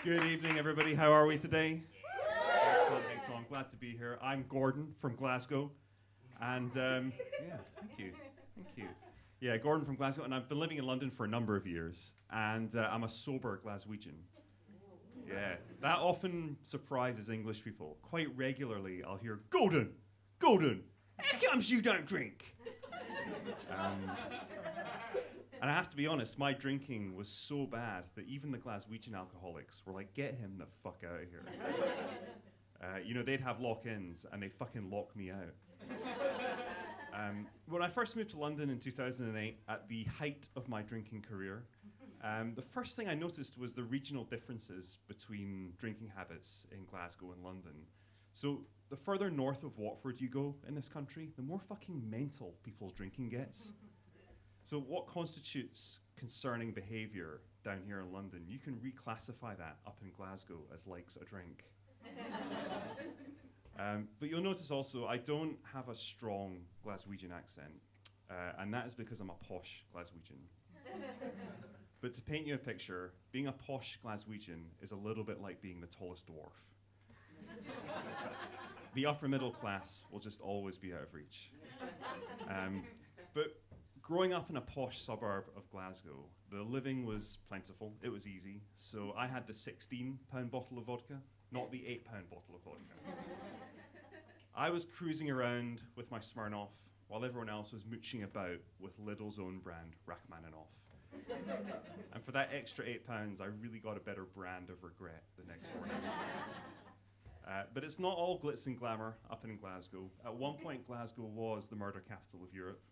Good evening, everybody. How are we today? Excellent, excellent. I'm glad to be here. I'm Gordon from Glasgow. And thank you. Thank you. Yeah, Gordon from Glasgow. And I've been living in London for a number of years. And I'm a sober Glaswegian. Yeah, that often surprises English people. Quite regularly, I'll hear, Gordon, how comes you don't drink? And I have to be honest, my drinking was so bad that even the Glaswegian alcoholics were like, get him the fuck out of here. They'd have lock-ins and they'd fucking lock me out. When I first moved to London in 2008, at the height of my drinking career, the first thing I noticed was the regional differences between drinking habits in Glasgow and London. So the further north of Watford you go in this country, the more fucking mental people's drinking gets. So what constitutes concerning behaviour down here in London, you can reclassify that up in Glasgow as likes a drink. But you'll notice also I don't have a strong Glaswegian accent, and that is because I'm a posh Glaswegian. But to paint you a picture, being a posh Glaswegian is a little bit like being the tallest dwarf. The upper middle class will just always be out of reach. But growing up in a posh suburb of Glasgow, the living was plentiful, it was easy, so I had the 16-pound bottle of vodka, not the 8-pound bottle of vodka. I was cruising around with my Smirnoff, while everyone else was mooching about with Lidl's own brand, Rachmaninoff. And for that extra £8, I really got a better brand of regret the next morning. But it's not all glitz and glamour up in Glasgow. At one point, Glasgow was the murder capital of Europe.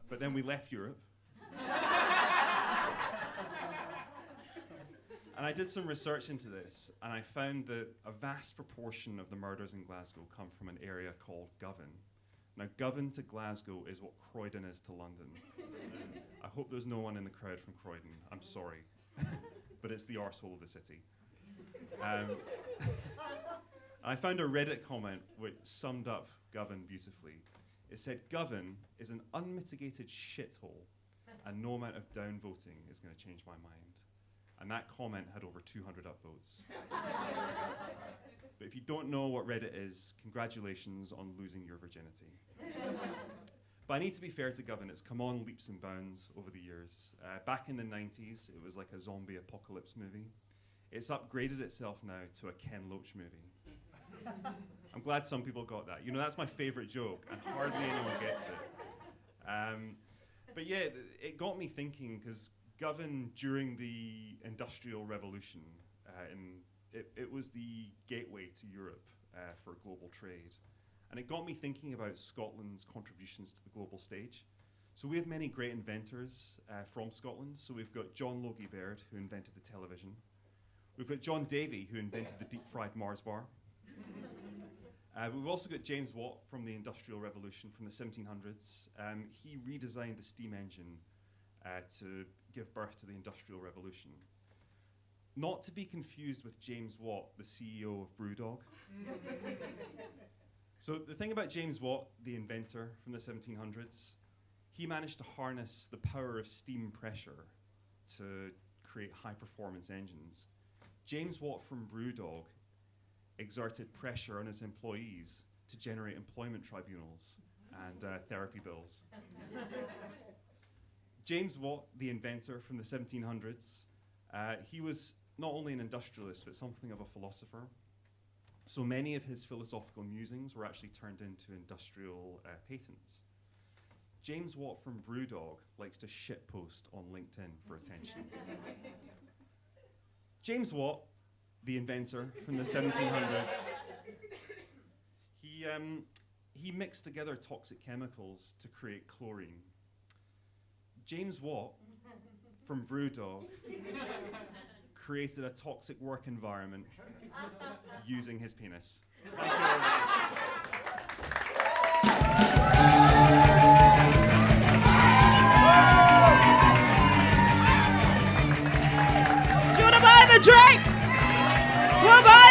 But then we left Europe. And I did some research into this, and I found that a vast proportion of the murders in Glasgow come from an area called Govan. Now, Govan to Glasgow is what Croydon is to London. I hope there's no one in the crowd from Croydon. I'm sorry. But it's the arsehole of the city. I found a Reddit comment which summed up Govan beautifully. It said, Govan is an unmitigated shithole, and no amount of downvoting is going to change my mind. And that comment had over 200 upvotes. But if you don't know what Reddit is, congratulations on losing your virginity. But I need to be fair to Govan, it's come on leaps and bounds over the years. Back in the 90s, it was like a zombie apocalypse movie. It's upgraded itself now to a Ken Loach movie. I'm glad some people got that. You know, that's my favorite joke, and hardly anyone gets it. But yeah, it got me thinking, because Govan, during the Industrial Revolution, it was the gateway to Europe for global trade. And it got me thinking about Scotland's contributions to the global stage. So we have many great inventors from Scotland. So we've got John Logie Baird, who invented the television. We've got John Davy, who invented the deep-fried Mars bar. We've also got James Watt from the Industrial Revolution from the 1700s. He redesigned the steam engine to give birth to the Industrial Revolution. Not to be confused with James Watt, the CEO of Brewdog. So the thing about James Watt, the inventor from the 1700s, he managed to harness the power of steam pressure to create high-performance engines. James Watt from Brewdog exerted pressure on his employees to generate employment tribunals and therapy bills. James Watt, the inventor from the 1700s, he was not only an industrialist, but something of a philosopher. So many of his philosophical musings were actually turned into industrial patents. James Watt from Brewdog likes to shitpost on LinkedIn for attention. James Watt, the inventor from the 1700s, he mixed together toxic chemicals to create chlorine. James Watt from Brewdog created a toxic work environment using his penis. Thank you very much. Do you want to buy him a drink? We'll buy